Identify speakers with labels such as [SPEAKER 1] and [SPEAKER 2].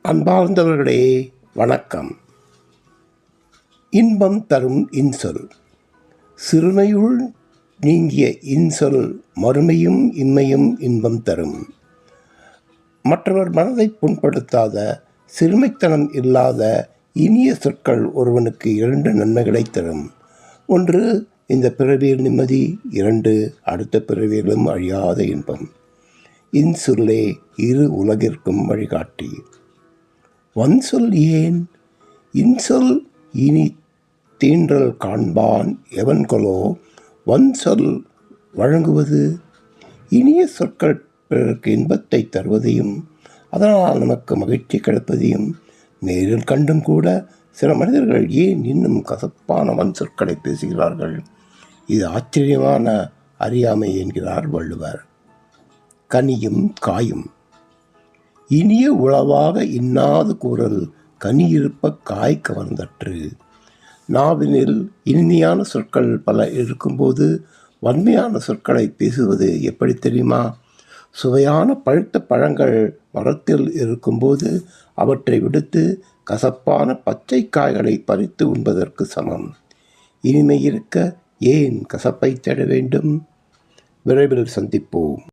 [SPEAKER 1] அன்பார்ந்தவர்களே, வணக்கம். இன்பம் தரும் இன்சொல். சிறுமையுள் நீங்கிய இன்சொல் மறுமையும் இம்மையும் இன்பம் தரும். மற்றவர் மனதை புண்படுத்தாத, சிறுமைத்தனம் இல்லாத இனிய சொற்கள் ஒருவனுக்கு 2 நன்மைகளை தரும். 1, இந்த பிறவியில் நிம்மதி. 2, அடுத்த பிறவியிலும் அழியாத இன்பம். இன்சொல்லே இரு உலகிற்கும் வழிகாட்டி. வன்சொல் ஏன்? இன்சொல் இனி தீன்றல் காண்பான் எவன்கொலோ வன்சொல் வழங்குவது. இனிய சொற்கள் பிறருக்கு இன்பத்தை தருவதையும் அதனால் நமக்கு மகிழ்ச்சி கிடைப்பதையும் நேரில் கண்டும் கூட சில மனிதர்கள் ஏன் இன்னும் கசப்பான வன் சொற்களை பேசுகிறார்கள்? இது ஆச்சரியமான அறியாமை என்கிறார் வள்ளுவர். கனியும் காயும். இனிய உளவாக இன்னாது கூறல் கனியிருப்ப காய் கவர்ந்தற்று. நாவினில் இனிமையான சொற்கள் பல இருக்கும்போது வன்மையான சொற்களை பேசுவது எப்படி தெரியுமா? சுவையான பழுத்த பழங்கள் மரத்தில் இருக்கும்போது அவற்றை விடுத்து கசப்பான பச்சை காய்களை பறித்து உண்பதற்கு சமம். இனிமை இருக்க ஏன் கசப்பை தேட வேண்டும்? விரைவில் சந்திப்போம்.